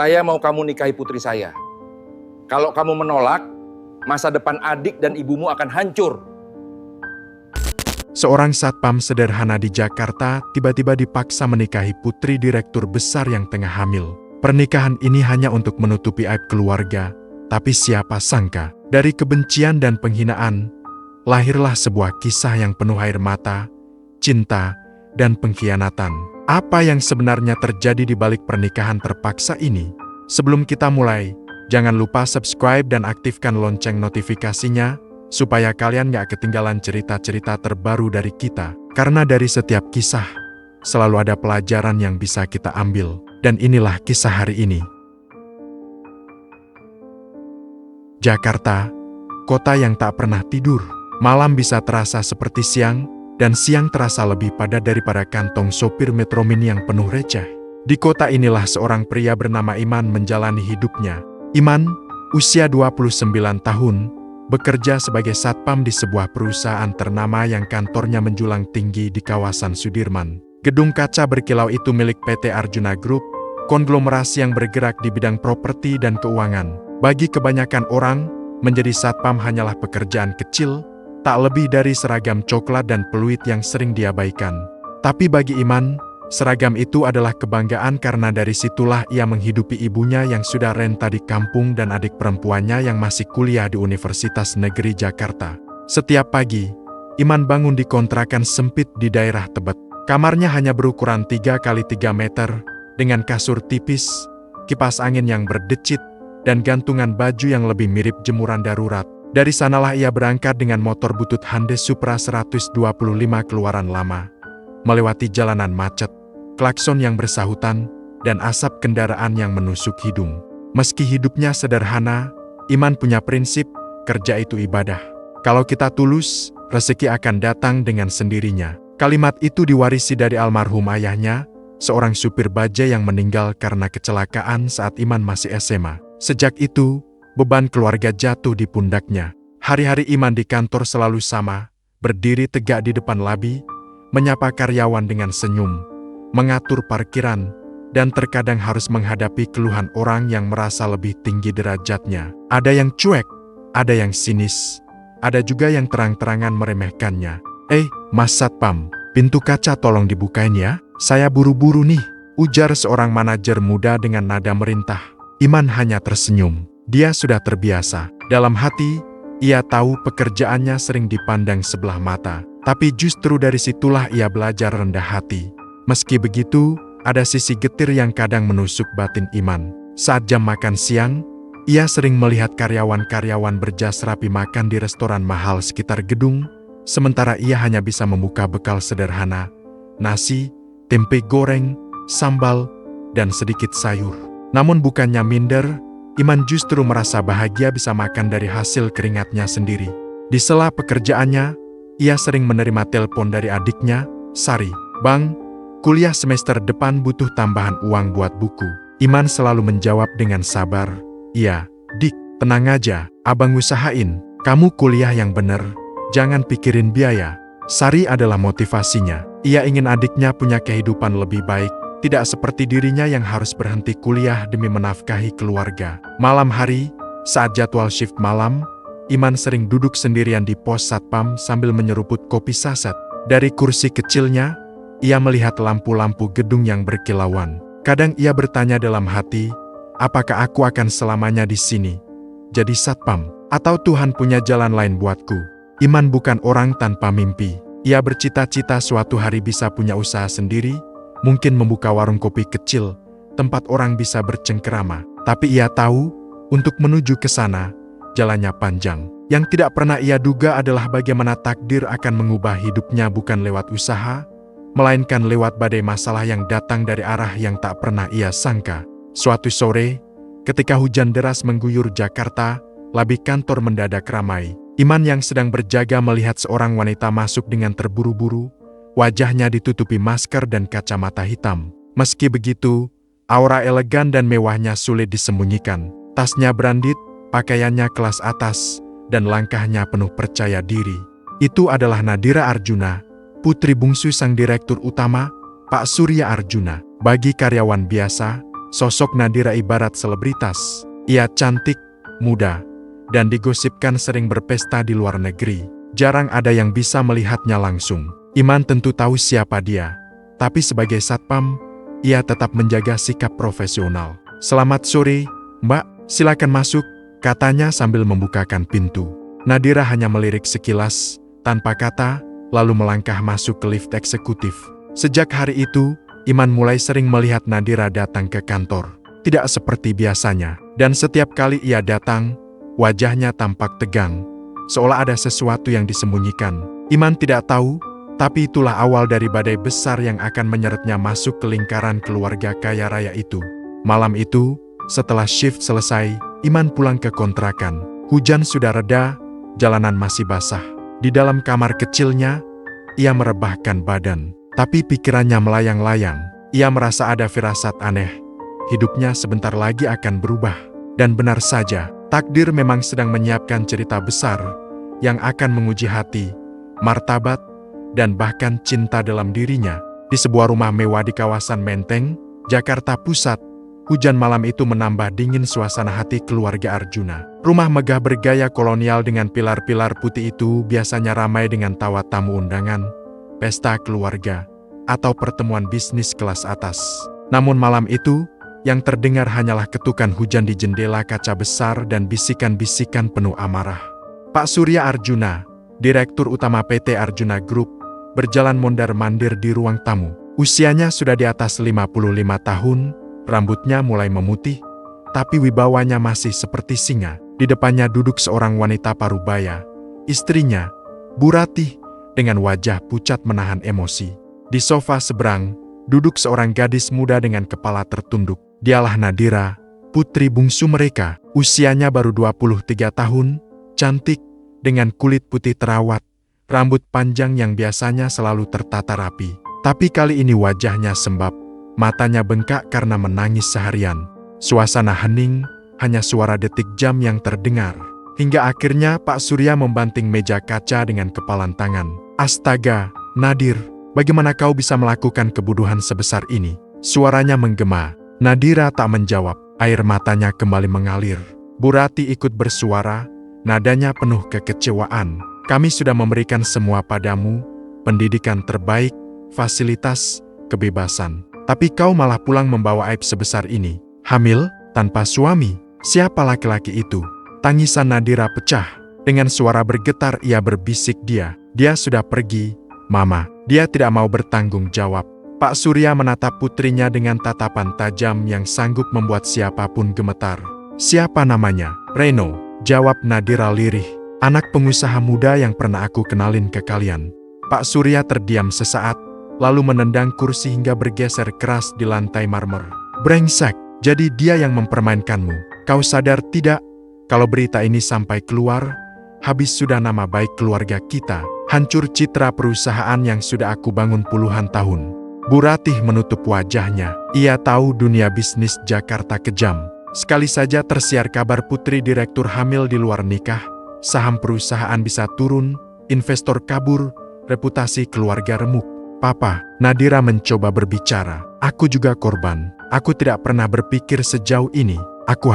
Saya mau kamu nikahi putri saya. Kalau kamu menolak, masa depan adik dan ibumu akan hancur. Seorang satpam sederhana di Jakarta tiba-tiba dipaksa menikahi putri direktur besar yang tengah hamil. Pernikahan ini hanya untuk menutupi aib keluarga, tapi siapa sangka, dari kebencian dan penghinaan, lahirlah sebuah kisah yang penuh air mata, cinta, dan pengkhianatan. Apa yang sebenarnya terjadi di balik pernikahan terpaksa ini? Sebelum kita mulai, jangan lupa subscribe dan aktifkan lonceng notifikasinya, supaya kalian gak ketinggalan cerita-cerita terbaru dari kita. Karena dari setiap kisah, selalu ada pelajaran yang bisa kita ambil. Dan inilah kisah hari ini. Jakarta, kota yang tak pernah tidur. Malam bisa terasa seperti siang, dan siang terasa lebih padat daripada kantong sopir Metro Mini yang penuh receh. Di kota inilah seorang pria bernama Iman menjalani hidupnya. Iman, usia 29 tahun, bekerja sebagai satpam di sebuah perusahaan ternama yang kantornya menjulang tinggi di kawasan Sudirman. Gedung kaca berkilau itu milik PT Arjuna Group, konglomerasi yang bergerak di bidang properti dan keuangan. Bagi kebanyakan orang, menjadi satpam hanyalah pekerjaan kecil, tak lebih dari seragam coklat dan peluit yang sering diabaikan. Tapi bagi Iman, seragam itu adalah kebanggaan karena dari situlah ia menghidupi ibunya yang sudah renta di kampung dan adik perempuannya yang masih kuliah di Universitas Negeri Jakarta. Setiap pagi, Iman bangun di kontrakan sempit di daerah Tebet. Kamarnya hanya berukuran 3 kali 3 meter, dengan kasur tipis, kipas angin yang berdecit, dan gantungan baju yang lebih mirip jemuran darurat. Dari sanalah ia berangkat dengan motor butut Hyundai Supra 125 keluaran lama, melewati jalanan macet, klakson yang bersahutan, dan asap kendaraan yang menusuk hidung. Meski hidupnya sederhana, Iman punya prinsip, kerja itu ibadah. Kalau kita tulus, rezeki akan datang dengan sendirinya. Kalimat itu diwarisi dari almarhum ayahnya, seorang supir bajai yang meninggal karena kecelakaan saat Iman masih SMA. Sejak itu, beban keluarga jatuh di pundaknya. Hari-hari Iman di kantor selalu sama, berdiri tegak di depan labi, menyapa karyawan dengan senyum, mengatur parkiran, dan terkadang harus menghadapi keluhan orang yang merasa lebih tinggi derajatnya. Ada yang cuek, ada yang sinis, ada juga yang terang-terangan meremehkannya. Mas Satpam, pintu kaca tolong dibukain ya, saya buru-buru nih, ujar seorang manajer muda dengan nada merintah. Iman hanya tersenyum. Dia sudah terbiasa. Dalam hati, ia tahu pekerjaannya sering dipandang sebelah mata. Tapi justru dari situlah ia belajar rendah hati. Meski begitu, ada sisi getir yang kadang menusuk batin Iman. Saat jam makan siang, ia sering melihat karyawan-karyawan berjas rapi makan di restoran mahal sekitar gedung, sementara ia hanya bisa membuka bekal sederhana, nasi, tempe goreng, sambal, dan sedikit sayur. Namun bukannya minder, Iman justru merasa bahagia bisa makan dari hasil keringatnya sendiri. Di sela pekerjaannya, ia sering menerima telepon dari adiknya, Sari. Bang, kuliah semester depan butuh tambahan uang buat buku. Iman selalu menjawab dengan sabar, iya, Dik, tenang aja, abang usahain. Kamu kuliah yang bener, jangan pikirin biaya. Sari adalah motivasinya. Ia ingin adiknya punya kehidupan lebih baik, tidak seperti dirinya yang harus berhenti kuliah demi menafkahi keluarga. Malam hari, saat jadwal shift malam, Iman sering duduk sendirian di pos satpam sambil menyeruput kopi saset. Dari kursi kecilnya, ia melihat lampu-lampu gedung yang berkilauan. Kadang ia bertanya dalam hati, apakah aku akan selamanya di sini, jadi satpam, atau Tuhan punya jalan lain buatku? Iman bukan orang tanpa mimpi. Ia bercita-cita suatu hari bisa punya usaha sendiri, mungkin membuka warung kopi kecil, tempat orang bisa bercengkerama. Tapi ia tahu, untuk menuju ke sana, jalannya panjang. Yang tidak pernah ia duga adalah bagaimana takdir akan mengubah hidupnya bukan lewat usaha, melainkan lewat badai masalah yang datang dari arah yang tak pernah ia sangka. Suatu sore, ketika hujan deras mengguyur Jakarta, labi kantor mendadak ramai. Iman yang sedang berjaga melihat seorang wanita masuk dengan terburu-buru, wajahnya ditutupi masker dan kacamata hitam. Meski begitu, aura elegan dan mewahnya sulit disembunyikan. Tasnya branded, pakaiannya kelas atas, dan langkahnya penuh percaya diri. Itu adalah Nadira Arjuna, putri bungsu sang direktur utama, Pak Surya Arjuna. Bagi karyawan biasa, Sosok Nadira ibarat selebritas. Ia cantik, muda, dan digosipkan sering berpesta di luar negeri. Jarang ada yang bisa melihatnya langsung. Iman tentu tahu siapa dia, tapi sebagai satpam, ia tetap menjaga sikap profesional. "Selamat sore, Mbak, silakan masuk," katanya sambil membukakan pintu. Nadira hanya melirik sekilas, tanpa kata, lalu melangkah masuk ke lift eksekutif. Sejak hari itu, Iman mulai sering melihat Nadira datang ke kantor. Tidak seperti biasanya, dan setiap kali ia datang, wajahnya tampak tegang, seolah ada sesuatu yang disembunyikan. Iman tidak tahu, tapi itulah awal dari badai besar yang akan menyeretnya masuk ke lingkaran keluarga kaya raya itu. Malam itu, setelah shift selesai, Iman pulang ke kontrakan. Hujan sudah reda, jalanan masih basah. Di dalam kamar kecilnya, ia merebahkan badan. Tapi pikirannya melayang-layang. Ia merasa ada firasat aneh. Hidupnya sebentar lagi akan berubah. Dan benar saja, takdir memang sedang menyiapkan cerita besar yang akan menguji hati, martabat, dan bahkan cinta dalam dirinya. Di sebuah rumah mewah di kawasan Menteng, Jakarta Pusat, hujan malam itu menambah dingin suasana hati keluarga Arjuna. Rumah megah bergaya kolonial dengan pilar-pilar putih itu biasanya ramai dengan tawa tamu undangan, pesta keluarga, atau pertemuan bisnis kelas atas. Namun malam itu, yang terdengar hanyalah ketukan hujan di jendela kaca besar dan bisikan-bisikan penuh amarah. Pak Surya Arjuna, Direktur Utama PT Arjuna Group, berjalan mondar-mandir di ruang tamu. Usianya sudah di atas 55 tahun, rambutnya mulai memutih, tapi wibawanya masih seperti singa. Di depannya duduk seorang wanita parubaya, istrinya, Bu Ratih, dengan wajah pucat menahan emosi. Di sofa seberang, duduk seorang gadis muda dengan kepala tertunduk. Dialah Nadira, putri bungsu mereka. Usianya baru 23 tahun, cantik, dengan kulit putih terawat, rambut panjang yang biasanya selalu tertata rapi. Tapi kali ini wajahnya sembab, matanya bengkak karena menangis seharian. Suasana hening, hanya suara detik jam yang terdengar. Hingga akhirnya Pak Surya membanting meja kaca dengan kepalan tangan. "Astaga, Nadir, bagaimana kau bisa melakukan kebodohan sebesar ini?" Suaranya menggema. Nadira tak menjawab, air matanya kembali mengalir. Bu Ratih ikut bersuara, nadanya penuh kekecewaan. "Kami sudah memberikan semua padamu, pendidikan terbaik, fasilitas, kebebasan. Tapi kau malah pulang membawa aib sebesar ini. Hamil, tanpa suami. Siapa laki-laki itu?" Tangisan Nadira pecah. Dengan suara bergetar ia berbisik dia sudah pergi, Mama. Dia tidak mau bertanggung jawab. Pak Surya menatap putrinya dengan tatapan tajam yang sanggup membuat siapapun gemetar. "Siapa namanya?" "Reno," jawab Nadira lirih. "Anak pengusaha muda yang pernah aku kenalin ke kalian." Pak Surya terdiam sesaat, lalu menendang kursi hingga bergeser keras di lantai marmer. "Brengsek, jadi dia yang mempermainkanmu. Kau sadar tidak? Kalau berita ini sampai keluar, habis sudah nama baik keluarga kita. Hancur citra perusahaan yang sudah aku bangun puluhan tahun." Bu Ratih menutup wajahnya. Ia tahu dunia bisnis Jakarta kejam. Sekali saja tersiar kabar putri direktur hamil di luar nikah, saham perusahaan bisa turun, investor kabur, reputasi keluarga remuk. "Papa," Nadira mencoba berbicara. "Aku juga korban. Aku tidak pernah berpikir sejauh ini. Aku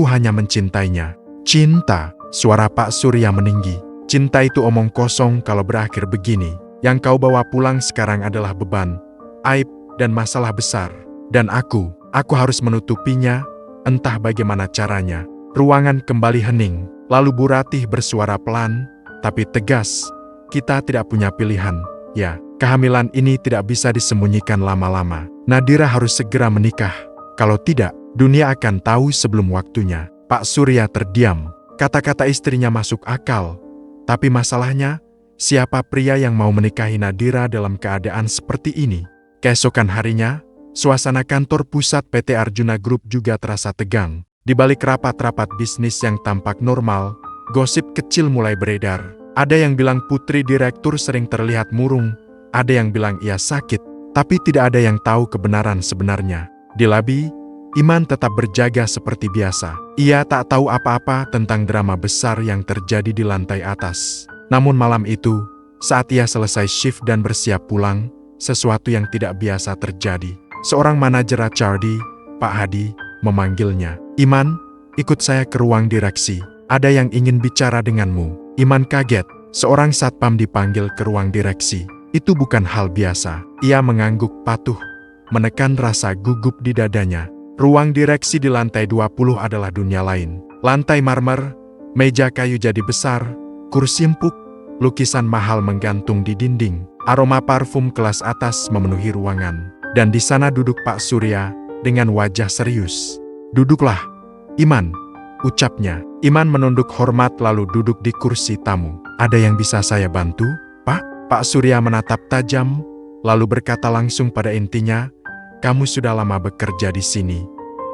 hanya mencintainya." "Cinta?" Suara Pak Surya meninggi. "Cinta itu omong kosong kalau berakhir begini. Yang kau bawa pulang sekarang adalah beban, aib, dan masalah besar. Dan aku harus menutupinya, entah bagaimana caranya." Ruangan kembali hening. Lalu Bu Ratih bersuara pelan, tapi tegas. "Kita tidak punya pilihan. Ya, kehamilan ini tidak bisa disembunyikan lama-lama. Nadira harus segera menikah. Kalau tidak, dunia akan tahu sebelum waktunya." Pak Surya terdiam. Kata-kata istrinya masuk akal. Tapi masalahnya, siapa pria yang mau menikahi Nadira dalam keadaan seperti ini? Keesokan harinya, suasana kantor pusat PT Arjuna Group juga terasa tegang. Di balik rapat-rapat bisnis yang tampak normal, gosip kecil mulai beredar. Ada yang bilang putri direktur sering terlihat murung, ada yang bilang ia sakit, tapi tidak ada yang tahu kebenaran sebenarnya. Di labi, Iman tetap berjaga seperti biasa. Ia tak tahu apa-apa tentang drama besar yang terjadi di lantai atas. Namun malam itu, saat ia selesai shift dan bersiap pulang, sesuatu yang tidak biasa terjadi. Seorang manajer HRD, Pak Hadi memanggilnya. Iman, ikut saya ke ruang direksi. Ada yang ingin bicara denganmu. Iman kaget. Seorang satpam dipanggil ke ruang direksi. Itu bukan hal biasa. Ia mengangguk patuh, menekan rasa gugup di dadanya. Ruang direksi di lantai 20 adalah dunia lain. Lantai marmer, meja kayu jadi besar, kursi empuk, lukisan mahal menggantung di dinding. Aroma parfum kelas atas memenuhi ruangan. Dan di sana duduk Pak Surya dengan wajah serius. "Duduklah, Iman," ucapnya. Iman menunduk hormat lalu duduk di kursi tamu. "Ada yang bisa saya bantu, Pak?" Pak Surya menatap tajam, lalu berkata langsung pada intinya, "Kamu sudah lama bekerja di sini."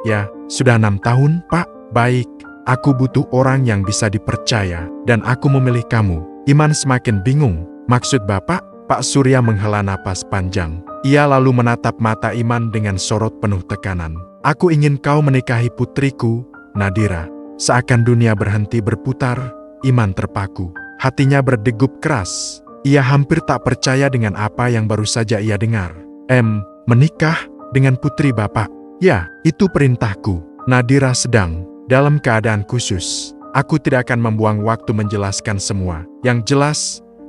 "Ya, sudah 6 tahun, Pak." "Baik, aku butuh orang yang bisa dipercaya, dan aku memilih kamu." Iman semakin bingung. "Maksud Bapak?" Pak Surya menghela napas panjang. Ia lalu menatap mata Iman dengan sorot penuh tekanan. "Aku ingin kau menikahi putriku, Nadira." Seakan dunia berhenti berputar, Iman terpaku. Hatinya berdegup keras. Ia hampir tak percaya dengan apa yang baru saja ia dengar. Menikah dengan putri Bapak?" "Ya, itu perintahku. Nadira sedang dalam keadaan khusus. Aku tidak akan membuang waktu menjelaskan semua. Yang jelas,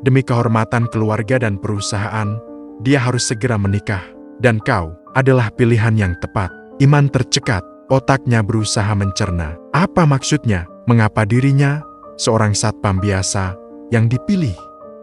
demi kehormatan keluarga dan perusahaan, dia harus segera menikah. Dan kau adalah pilihan yang tepat." Iman tercekat. Otaknya berusaha mencerna. Apa maksudnya? Mengapa dirinya, seorang satpam biasa, yang dipilih?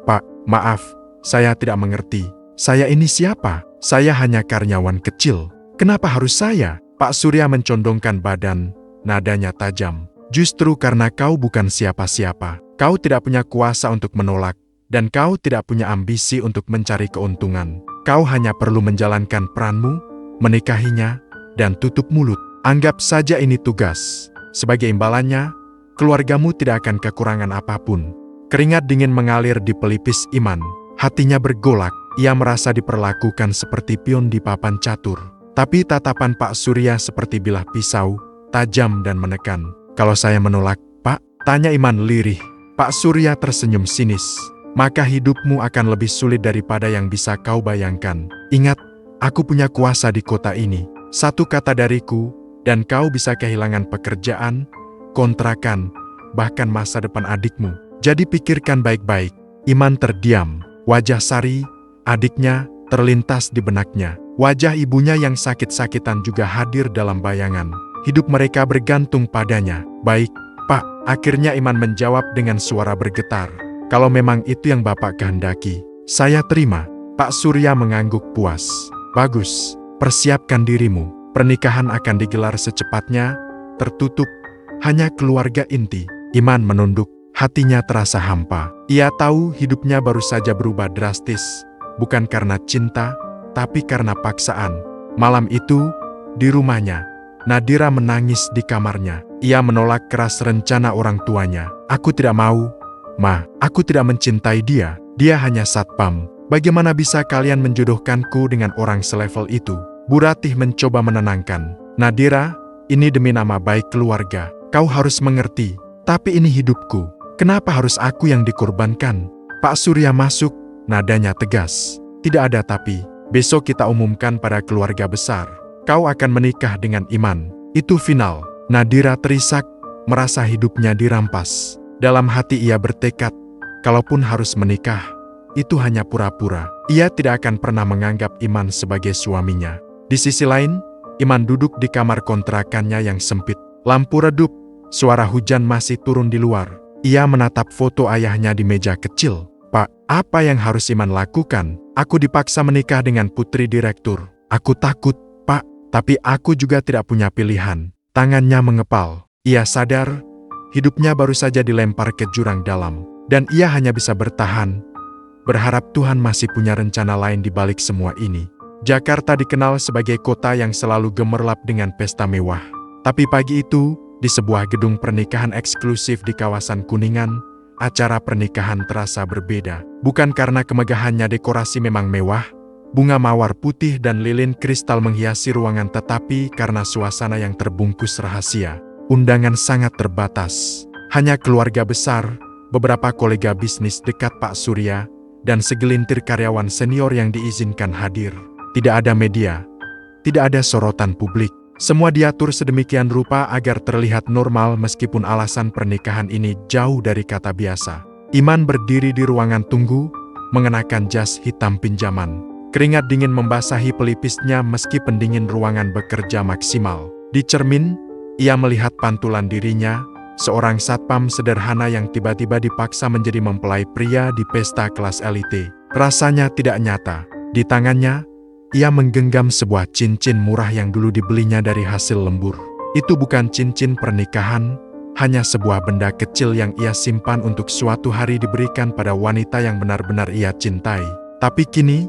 "Pak, maaf, saya tidak mengerti. Saya ini siapa? Saya hanya karyawan kecil. Kenapa harus saya?" Pak Surya mencondongkan badan, nadanya tajam. "Justru karena kau bukan siapa-siapa. Kau tidak punya kuasa untuk menolak, dan kau tidak punya ambisi untuk mencari keuntungan. Kau hanya perlu menjalankan peranmu, menikahinya, dan tutup mulut. Anggap saja ini tugas. Sebagai imbalannya, keluargamu tidak akan kekurangan apapun." Keringat dingin mengalir di pelipis Iman. Hatinya bergolak. Ia merasa diperlakukan seperti pion di papan catur. Tapi tatapan Pak Surya seperti bilah pisau, tajam dan menekan. "Kalau saya menolak, Pak?" tanya Iman lirih. Pak Surya tersenyum sinis. "Maka hidupmu akan lebih sulit daripada yang bisa kau bayangkan. Ingat, aku punya kuasa di kota ini. Satu kata dariku, dan kau bisa kehilangan pekerjaan, kontrakan, bahkan masa depan adikmu. Jadi pikirkan baik-baik." Iman terdiam. Wajah Sari, adiknya, terlintas di benaknya. Wajah ibunya yang sakit-sakitan juga hadir dalam bayangan. Hidup mereka bergantung padanya. "Baik, Pak," akhirnya Iman menjawab dengan suara bergetar. "Kalau memang itu yang Bapak kehendaki, saya terima." Pak Surya mengangguk puas. "Bagus, persiapkan dirimu. Pernikahan akan digelar secepatnya, tertutup, hanya keluarga inti." Iman menunduk, hatinya terasa hampa. Ia tahu hidupnya baru saja berubah drastis, bukan karena cinta, tapi karena paksaan. Malam itu, di rumahnya, Nadira menangis di kamarnya. Ia menolak keras rencana orang tuanya. "Aku tidak mau, Ma. Aku tidak mencintai dia. Dia hanya satpam. Bagaimana bisa kalian menjodohkanku dengan orang selevel itu?" Bu Ratih mencoba menenangkan. "Nadira, ini demi nama baik keluarga. Kau harus mengerti. Tapi ini hidupku. Kenapa harus aku yang dikorbankan?" Pak Surya masuk, nadanya tegas. "Tidak ada tapi. Besok kita umumkan pada keluarga besar. Kau akan menikah dengan Iman. Itu final." Nadira terisak, merasa hidupnya dirampas. Dalam hati ia bertekad, kalaupun harus menikah, itu hanya pura-pura. Ia tidak akan pernah menganggap Iman sebagai suaminya. Di sisi lain, Iman duduk di kamar kontrakannya yang sempit. Lampu redup, suara hujan masih turun di luar. Ia menatap foto ayahnya di meja kecil. "Pak, apa yang harus Iman lakukan? Aku dipaksa menikah dengan putri direktur. Aku takut, Pak, tapi aku juga tidak punya pilihan." Tangannya mengepal. Ia sadar, hidupnya baru saja dilempar ke jurang dalam. Dan ia hanya bisa bertahan, berharap Tuhan masih punya rencana lain di balik semua ini. Jakarta dikenal sebagai kota yang selalu gemerlap dengan pesta mewah. Tapi pagi itu, di sebuah gedung pernikahan eksklusif di kawasan Kuningan, acara pernikahan terasa berbeda. Bukan karena kemegahannya dekorasi memang mewah, bunga mawar putih dan lilin kristal menghiasi ruangan, tetapi karena suasana yang terbungkus rahasia. Undangan sangat terbatas. Hanya keluarga besar, beberapa kolega bisnis dekat Pak Surya, dan segelintir karyawan senior yang diizinkan hadir. Tidak ada media, tidak ada sorotan publik, Semua diatur sedemikian rupa agar terlihat normal meskipun alasan pernikahan ini jauh dari kata biasa. Iman berdiri di ruangan tunggu, mengenakan jas hitam pinjaman. Keringat dingin membasahi pelipisnya meski pendingin ruangan bekerja maksimal. Di cermin, ia melihat pantulan dirinya, seorang satpam sederhana yang tiba-tiba dipaksa menjadi mempelai pria di pesta kelas elite. Rasanya tidak nyata. Di tangannya, ia menggenggam sebuah cincin murah yang dulu dibelinya dari hasil lembur. Itu bukan cincin pernikahan, hanya sebuah benda kecil yang ia simpan untuk suatu hari diberikan pada wanita yang benar-benar ia cintai. Tapi kini,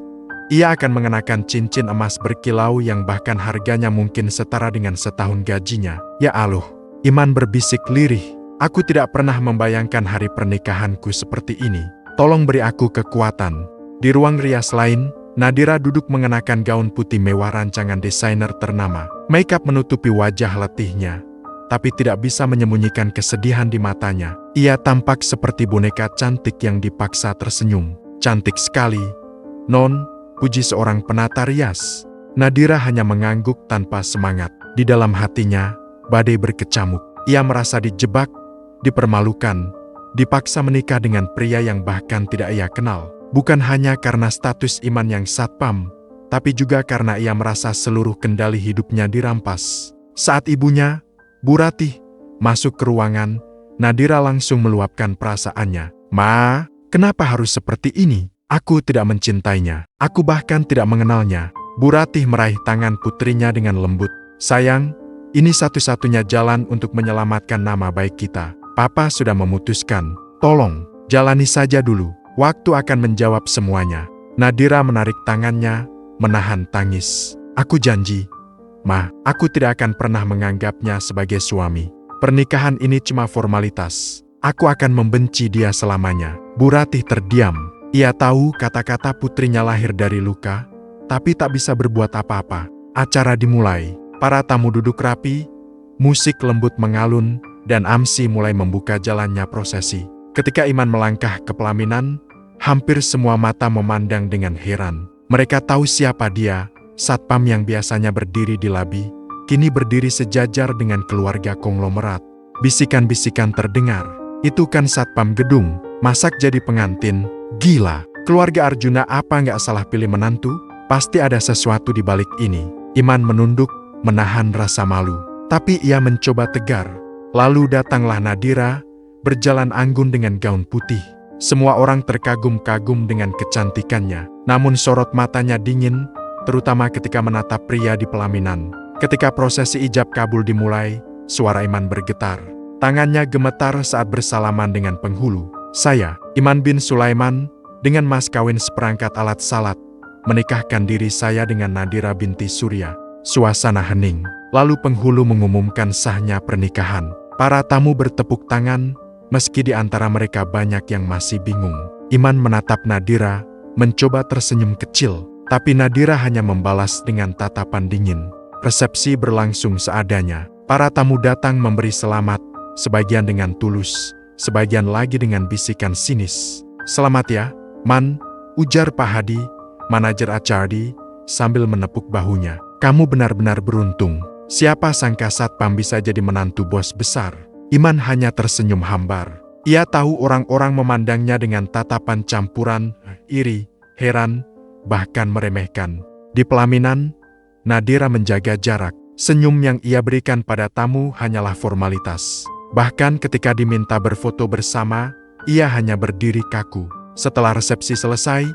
ia akan mengenakan cincin emas berkilau yang bahkan harganya mungkin setara dengan setahun gajinya. Ya Allah, Iman berbisik lirih. Aku tidak pernah membayangkan hari pernikahanku seperti ini. Tolong beri aku kekuatan. Di ruang rias lain, Nadira duduk mengenakan gaun putih mewah rancangan desainer ternama. Makeup menutupi wajah letihnya, tapi tidak bisa menyembunyikan kesedihan di matanya. Ia tampak seperti boneka cantik yang dipaksa tersenyum. Cantik sekali, Non, puji seorang penata rias. Nadira hanya mengangguk tanpa semangat. Di dalam hatinya, badai berkecamuk. Ia merasa dijebak, dipermalukan, dipaksa menikah dengan pria yang bahkan tidak ia kenal. Bukan hanya karena status Iman yang satpam, tapi juga karena ia merasa seluruh kendali hidupnya dirampas. Saat ibunya, Bu Ratih, masuk ke ruangan, Nadira langsung meluapkan perasaannya. Ma, kenapa harus seperti ini? Aku tidak mencintainya. Aku bahkan tidak mengenalnya. Bu Ratih meraih tangan putrinya dengan lembut. Sayang, ini satu-satunya jalan untuk menyelamatkan nama baik kita. Papa sudah memutuskan. Tolong, jalani saja dulu. Waktu akan menjawab semuanya. Nadira menarik tangannya, menahan tangis. Aku janji, Ma, aku tidak akan pernah menganggapnya sebagai suami. Pernikahan ini cuma formalitas. Aku akan membenci dia selamanya. Bu Ratih terdiam. Ia tahu kata-kata putrinya lahir dari luka, tapi tak bisa berbuat apa-apa. Acara dimulai. Para tamu duduk rapi, musik lembut mengalun, dan Amsi mulai membuka jalannya prosesi. Ketika Iman melangkah ke pelaminan, hampir semua mata memandang dengan heran. Mereka tahu siapa dia, satpam yang biasanya berdiri di labi, kini berdiri sejajar dengan keluarga konglomerat. Bisikan-bisikan terdengar. Itu kan satpam gedung, masak jadi pengantin. Gila, keluarga Arjuna apa nggak salah pilih menantu? Pasti ada sesuatu di balik ini. Iman menunduk, menahan rasa malu. Tapi ia mencoba tegar. Lalu datanglah Nadira, berjalan anggun dengan gaun putih. Semua orang terkagum-kagum dengan kecantikannya. Namun sorot matanya dingin, terutama ketika menatap pria di pelaminan. Ketika prosesi ijab kabul dimulai, suara Iman bergetar. Tangannya gemetar saat bersalaman dengan penghulu. Saya, Iman bin Sulaiman, dengan mas kawin seperangkat alat salat, menikahkan diri saya dengan Nadira binti Surya. Suasana hening. Lalu penghulu mengumumkan sahnya pernikahan. Para tamu bertepuk tangan, meski di antara mereka banyak yang masih bingung. Iman menatap Nadira, mencoba tersenyum kecil, tapi Nadira hanya membalas dengan tatapan dingin. Resepsi berlangsung seadanya. Para tamu datang memberi selamat, sebagian dengan tulus, sebagian lagi dengan bisikan sinis. Selamat ya, Man, ujar Pak Hadi, manajer Acardi, sambil menepuk bahunya. Kamu benar-benar beruntung. Siapa sangka satpam bisa jadi menantu bos besar. Iman hanya tersenyum hambar. Ia tahu orang-orang memandangnya dengan tatapan campuran, iri, heran, bahkan meremehkan. Di pelaminan, Nadira menjaga jarak. Senyum yang ia berikan pada tamu hanyalah formalitas. Bahkan ketika diminta berfoto bersama, ia hanya berdiri kaku. Setelah resepsi selesai,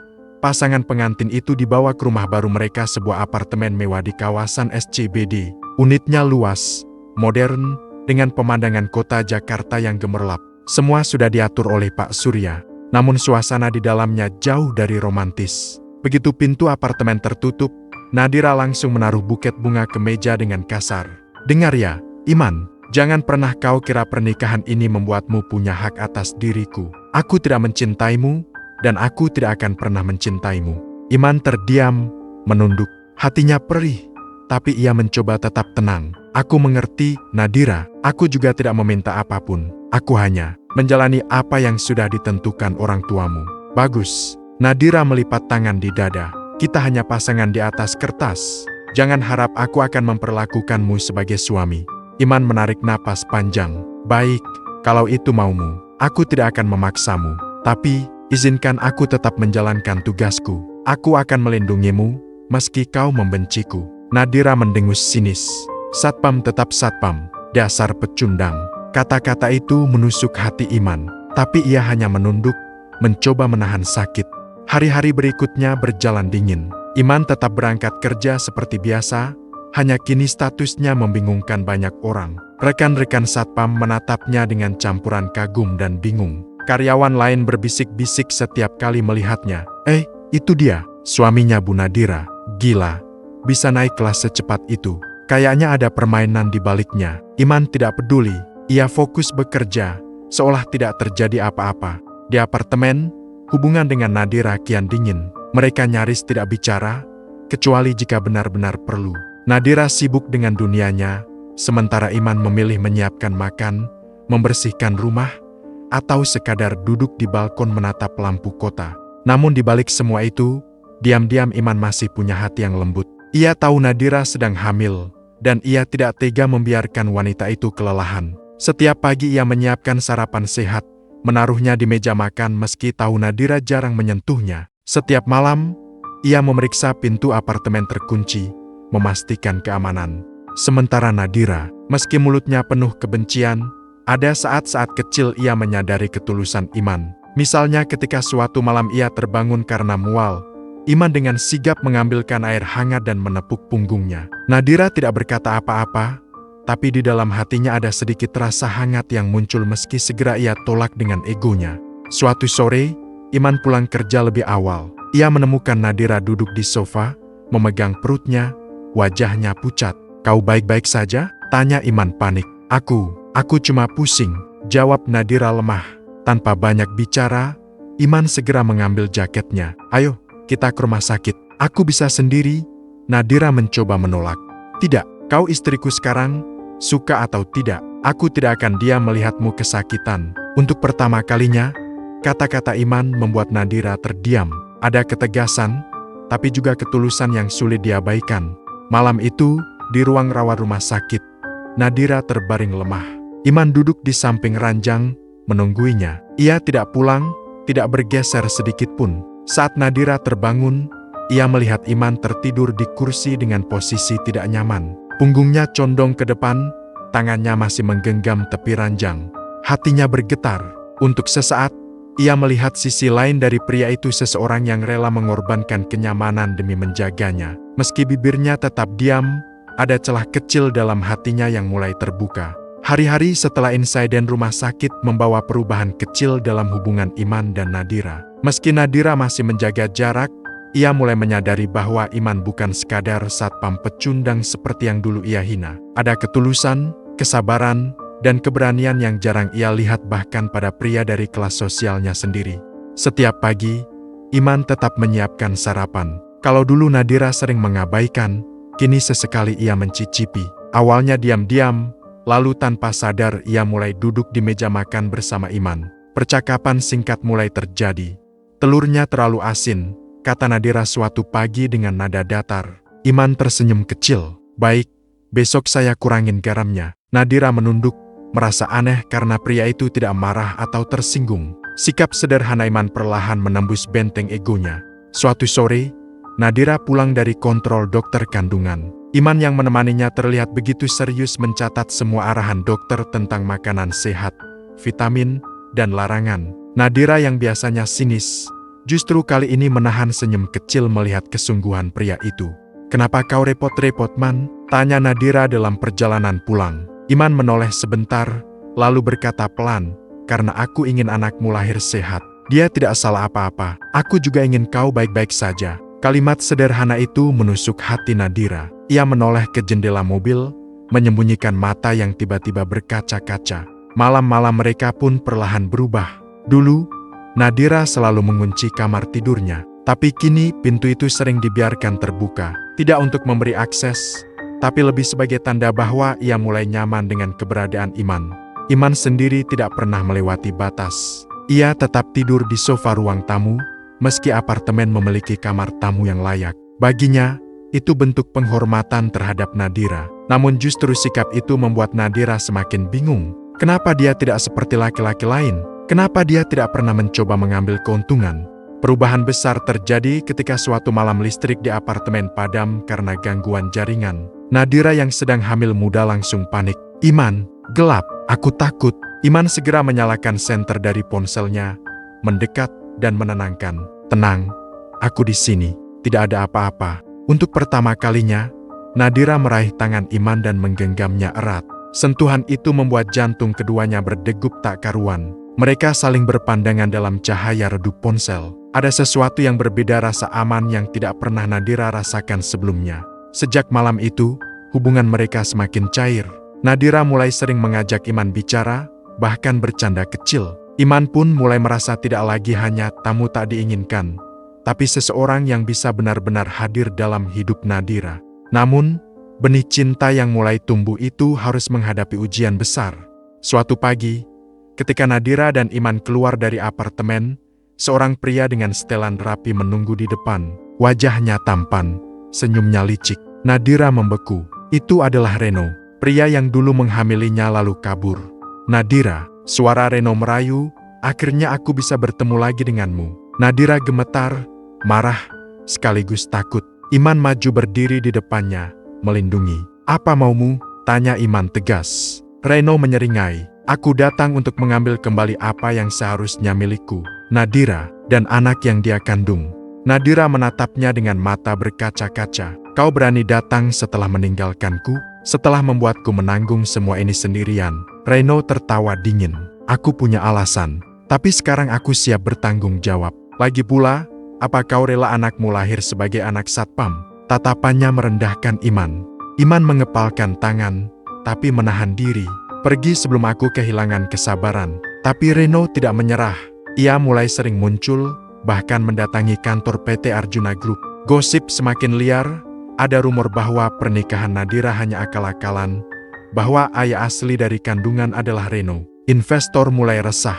pasangan pengantin itu dibawa ke rumah baru mereka, sebuah apartemen mewah di kawasan SCBD. Unitnya luas, modern, dengan pemandangan kota Jakarta yang gemerlap. Semua sudah diatur oleh Pak Surya, namun suasana di dalamnya jauh dari romantis. Begitu pintu apartemen tertutup, Nadira langsung menaruh buket bunga ke meja dengan kasar. Dengar ya, Iman, jangan pernah kau kira pernikahan ini membuatmu punya hak atas diriku. Aku tidak mencintaimu, dan aku tidak akan pernah mencintaimu. Iman terdiam, menunduk. Hatinya perih, tapi ia mencoba tetap tenang. Aku mengerti, Nadira. Aku juga tidak meminta apapun. Aku hanya menjalani apa yang sudah ditentukan orang tuamu. Bagus. Nadira melipat tangan di dada. Kita hanya pasangan di atas kertas. Jangan harap aku akan memperlakukanmu sebagai suami. Iman menarik napas panjang. Baik, kalau itu maumu, aku tidak akan memaksamu. Tapi, izinkan aku tetap menjalankan tugasku. Aku akan melindungimu, meski kau membenciku. Nadira mendengus sinis. Satpam tetap satpam, dasar pecundang. Kata-kata itu menusuk hati Iman, tapi ia hanya menunduk, mencoba menahan sakit. Hari-hari berikutnya berjalan dingin. Iman tetap berangkat kerja seperti biasa, hanya kini statusnya membingungkan banyak orang. Rekan-rekan satpam menatapnya dengan campuran kagum dan bingung. Karyawan lain berbisik-bisik setiap kali melihatnya. Itu dia, suaminya Bu Nadira. Gila, bisa naik kelas secepat itu. Kayaknya ada permainan di baliknya. Iman tidak peduli, ia fokus bekerja, seolah tidak terjadi apa-apa. Di apartemen, hubungan dengan Nadira kian dingin. Mereka nyaris tidak bicara, kecuali jika benar-benar perlu. Nadira sibuk dengan dunianya, sementara Iman memilih menyiapkan makan, membersihkan rumah, atau sekadar duduk di balkon menatap lampu kota. Namun di balik semua itu, diam-diam Iman masih punya hati yang lembut. Ia tahu Nadira sedang hamil, dan ia tidak tega membiarkan wanita itu kelelahan. Setiap pagi ia menyiapkan sarapan sehat, menaruhnya di meja makan meski tahu Nadira jarang menyentuhnya. Setiap malam, ia memeriksa pintu apartemen terkunci, memastikan keamanan. Sementara Nadira, meski mulutnya penuh kebencian, ada saat-saat kecil ia menyadari ketulusan Iman. Misalnya ketika suatu malam ia terbangun karena mual, Iman dengan sigap mengambilkan air hangat dan menepuk punggungnya. Nadira tidak berkata apa-apa, tapi di dalam hatinya ada sedikit rasa hangat yang muncul meski segera ia tolak dengan egonya. Suatu sore, Iman pulang kerja lebih awal. Ia menemukan Nadira duduk di sofa, memegang perutnya, wajahnya pucat. "Kau baik-baik saja?" tanya Iman panik. Aku cuma pusing," jawab Nadira lemah. Tanpa banyak bicara, Iman segera mengambil jaketnya. "Ayo, kita ke rumah sakit. Aku bisa sendiri." Nadira mencoba menolak. "Tidak, kau istriku sekarang, suka atau tidak, aku tidak akan diam melihatmu kesakitan." Untuk pertama kalinya, kata-kata Iman membuat Nadira terdiam. Ada ketegasan, tapi juga ketulusan yang sulit diabaikan. Malam itu, di ruang rawat rumah sakit, Nadira terbaring lemah. Iman duduk di samping ranjang, menungguinya. Ia tidak pulang, tidak bergeser sedikit pun. Saat Nadira terbangun, ia melihat Iman tertidur di kursi dengan posisi tidak nyaman. Punggungnya condong ke depan, tangannya masih menggenggam tepi ranjang. Hatinya bergetar. Untuk sesaat, ia melihat sisi lain dari pria itu, seseorang yang rela mengorbankan kenyamanan demi menjaganya. Meski bibirnya tetap diam, ada celah kecil dalam hatinya yang mulai terbuka. Hari-hari setelah insiden rumah sakit membawa perubahan kecil dalam hubungan Iman dan Nadira. Meski Nadira masih menjaga jarak, ia mulai menyadari bahwa Iman bukan sekadar satpam pecundang seperti yang dulu ia hina. Ada ketulusan, kesabaran, dan keberanian yang jarang ia lihat bahkan pada pria dari kelas sosialnya sendiri. Setiap pagi, Iman tetap menyiapkan sarapan. Kalau dulu Nadira sering mengabaikan, kini sesekali ia mencicipi. Awalnya diam-diam, lalu tanpa sadar ia mulai duduk di meja makan bersama Iman. Percakapan singkat mulai terjadi. "Telurnya terlalu asin," kata Nadira suatu pagi dengan nada datar. Iman tersenyum kecil. "Baik, besok saya kurangin garamnya." Nadira menunduk, merasa aneh karena pria itu tidak marah atau tersinggung. Sikap sederhana Iman perlahan menembus benteng egonya. Suatu sore, Nadira pulang dari kontrol dokter kandungan. Iman yang menemaninya terlihat begitu serius mencatat semua arahan dokter tentang makanan sehat, vitamin, dan larangan. Nadira yang biasanya sinis, justru kali ini menahan senyum kecil melihat kesungguhan pria itu. "Kenapa kau repot-repot, Man?" tanya Nadira dalam perjalanan pulang. Iman menoleh sebentar, lalu berkata pelan, "Karena aku ingin anakmu lahir sehat." Dia tidak salah apa-apa. "Aku juga ingin kau baik-baik saja." Kalimat sederhana itu menusuk hati Nadira. Ia menoleh ke jendela mobil, menyembunyikan mata yang tiba-tiba berkaca-kaca. Malam-malam mereka pun perlahan berubah. Dulu, Nadira selalu mengunci kamar tidurnya, tapi kini pintu itu sering dibiarkan terbuka. Tidak untuk memberi akses, tapi lebih sebagai tanda bahwa ia mulai nyaman dengan keberadaan Iman. Iman sendiri tidak pernah melewati batas. Ia tetap tidur di sofa ruang tamu, meski apartemen memiliki kamar tamu yang layak. Baginya, Itu bentuk penghormatan terhadap Nadira. Namun justru sikap itu membuat Nadira semakin bingung. Kenapa dia tidak seperti laki-laki lain? Kenapa dia tidak pernah mencoba mengambil keuntungan? Perubahan besar terjadi ketika suatu malam listrik di apartemen padam karena gangguan jaringan. Nadira yang sedang hamil muda langsung panik. "Iman, gelap, aku takut." Iman segera menyalakan senter dari ponselnya, mendekat dan menenangkan. "Tenang, aku di sini, tidak ada apa-apa." Untuk pertama kalinya, Nadira meraih tangan Iman dan menggenggamnya erat. Sentuhan itu membuat jantung keduanya berdegup tak karuan. Mereka saling berpandangan dalam cahaya redup ponsel. Ada sesuatu yang berbeda, rasa aman yang tidak pernah Nadira rasakan sebelumnya. Sejak malam itu, hubungan mereka semakin cair. Nadira mulai sering mengajak Iman bicara, bahkan bercanda kecil. Iman pun mulai merasa tidak lagi hanya tamu tak diinginkan, tapi seseorang yang bisa benar-benar hadir dalam hidup Nadira. Namun, benih cinta yang mulai tumbuh itu harus menghadapi ujian besar. Suatu pagi, ketika Nadira dan Iman keluar dari apartemen, seorang pria dengan setelan rapi menunggu di depan. Wajahnya tampan, senyumnya licik. Nadira membeku. Itu adalah Reno, pria yang dulu menghamilinya lalu kabur. "Nadira," suara Reno merayu, "akhirnya aku bisa bertemu lagi denganmu." Nadira gemetar, marah, sekaligus takut. Iman maju berdiri di depannya, melindungi. "Apa maumu?" tanya Iman tegas. Reno menyeringai, "Aku datang untuk mengambil kembali apa yang seharusnya milikku, Nadira, dan anak yang dia kandung." Nadira menatapnya dengan mata berkaca-kaca. "Kau berani datang setelah meninggalkanku, setelah membuatku menanggung semua ini sendirian." Reno tertawa dingin. "Aku punya alasan, tapi sekarang aku siap bertanggung jawab. Lagi pula, apa kau rela anakmu lahir sebagai anak satpam?" Tatapannya merendahkan Iman. Iman mengepalkan tangan, tapi menahan diri. "Pergi sebelum aku kehilangan kesabaran." Tapi Reno tidak menyerah. Ia mulai sering muncul, bahkan mendatangi kantor PT Arjuna Group. Gosip semakin liar, ada rumor bahwa pernikahan Nadira hanya akal-akalan, bahwa ayah asli dari kandungan adalah Reno. Investor mulai resah.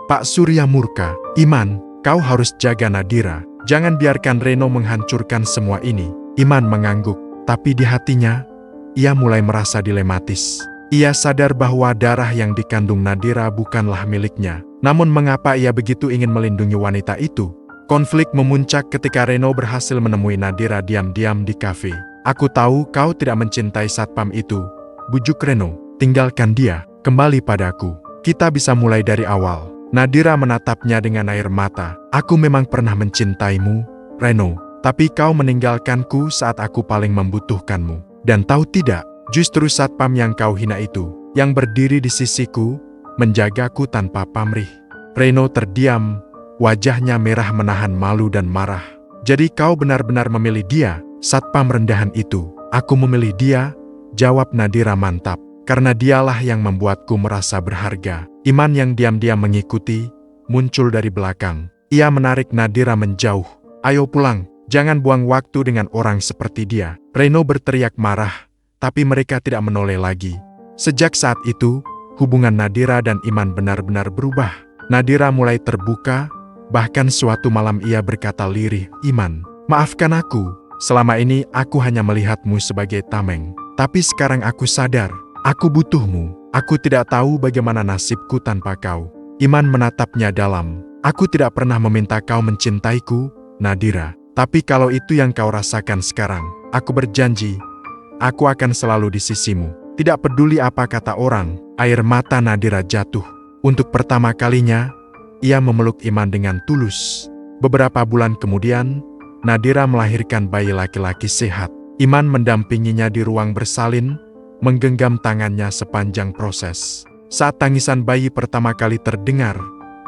Pak Surya murka, "Iman, kau harus jaga Nadira. Jangan biarkan Reno menghancurkan semua ini." Iman mengangguk, tapi di hatinya, ia mulai merasa dilematis. Ia sadar bahwa darah yang dikandung Nadira bukanlah miliknya. Namun mengapa ia begitu ingin melindungi wanita itu? Konflik memuncak ketika Reno berhasil menemui Nadira diam-diam di kafe. "Aku tahu kau tidak mencintai satpam itu," bujuk Reno. "Tinggalkan dia, kembali padaku. Kita bisa mulai dari awal." Nadira menatapnya dengan air mata. "Aku memang pernah mencintaimu, Reno, tapi kau meninggalkanku saat aku paling membutuhkanmu. Dan tahu tidak, justru satpam yang kau hina itu, yang berdiri di sisiku, menjagaku tanpa pamrih." Reno terdiam, wajahnya merah menahan malu dan marah. "Jadi kau benar-benar memilih dia, satpam rendahan itu?" "Aku memilih dia," jawab Nadira mantap, "karena dialah yang membuatku merasa berharga." Iman yang diam-diam mengikuti, muncul dari belakang. Ia menarik Nadira menjauh. "Ayo pulang, jangan buang waktu dengan orang seperti dia." Reno berteriak marah, tapi mereka tidak menoleh lagi. Sejak saat itu, hubungan Nadira dan Iman benar-benar berubah. Nadira mulai terbuka, bahkan suatu malam ia berkata lirih, "Iman, maafkan aku. Selama ini aku hanya melihatmu sebagai tameng. Tapi sekarang aku sadar, aku butuhmu. Aku tidak tahu bagaimana nasibku tanpa kau." Iman menatapnya dalam. "Aku tidak pernah meminta kau mencintaiku, Nadira. Tapi kalau itu yang kau rasakan sekarang, aku berjanji, aku akan selalu di sisimu. Tidak peduli apa kata orang." Air mata Nadira jatuh. Untuk pertama kalinya, ia memeluk Iman dengan tulus. Beberapa bulan kemudian, Nadira melahirkan bayi laki-laki sehat. Iman mendampinginya di ruang bersalin, menggenggam tangannya sepanjang proses. Saat tangisan bayi pertama kali terdengar,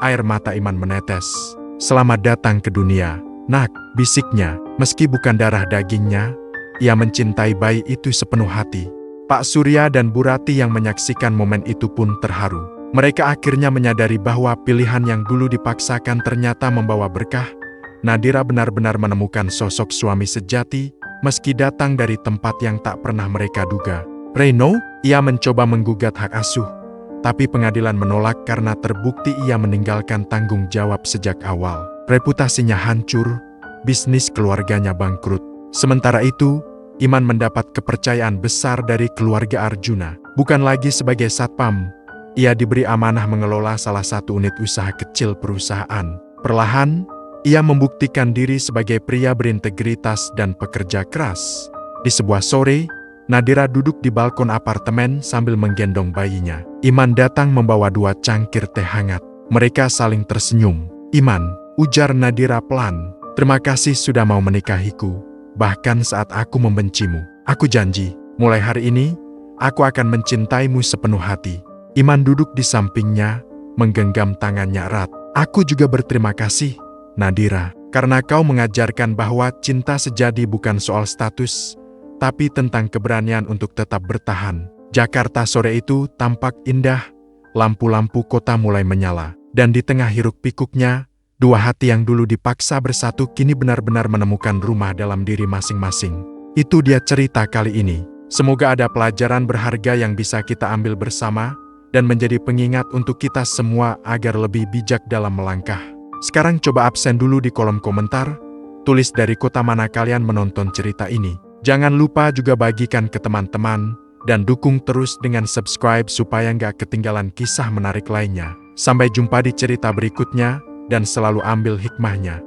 air mata Iman menetes. "Selamat datang ke dunia, nak," bisiknya. Meski bukan darah dagingnya, ia mencintai bayi itu sepenuh hati. Pak Surya dan Bu Rati yang menyaksikan momen itu pun terharu. Mereka akhirnya menyadari bahwa pilihan yang dulu dipaksakan ternyata membawa berkah. Nadira benar-benar menemukan sosok suami sejati, meski datang dari tempat yang tak pernah mereka duga. Reno, ia mencoba menggugat hak asuh, tapi pengadilan menolak karena terbukti ia meninggalkan tanggung jawab sejak awal. Reputasinya hancur, bisnis keluarganya bangkrut. Sementara itu, Iman mendapat kepercayaan besar dari keluarga Arjuna. Bukan lagi sebagai satpam, ia diberi amanah mengelola salah satu unit usaha kecil perusahaan. Perlahan, ia membuktikan diri sebagai pria berintegritas dan pekerja keras. Di sebuah sore, Nadira duduk di balkon apartemen sambil menggendong bayinya. Iman datang membawa 2 cangkir teh hangat. Mereka saling tersenyum. "Iman," ujar Nadira pelan, "terima kasih sudah mau menikahiku. Bahkan saat aku membencimu, aku janji, mulai hari ini, aku akan mencintaimu sepenuh hati." Iman duduk di sampingnya, menggenggam tangannya erat. "Aku juga berterima kasih, Nadira, karena kau mengajarkan bahwa cinta sejati bukan soal status, tapi tentang keberanian untuk tetap bertahan." Jakarta sore itu tampak indah, lampu-lampu kota mulai menyala, dan di tengah hiruk-pikuknya, 2 hati yang dulu dipaksa bersatu kini benar-benar menemukan rumah dalam diri masing-masing. Itu dia cerita kali ini. Semoga ada pelajaran berharga yang bisa kita ambil bersama, dan menjadi pengingat untuk kita semua agar lebih bijak dalam melangkah. Sekarang coba absen dulu di kolom komentar, tulis dari kota mana kalian menonton cerita ini. Jangan lupa juga bagikan ke teman-teman, dan dukung terus dengan subscribe supaya nggak ketinggalan kisah menarik lainnya. Sampai jumpa di cerita berikutnya, dan selalu ambil hikmahnya.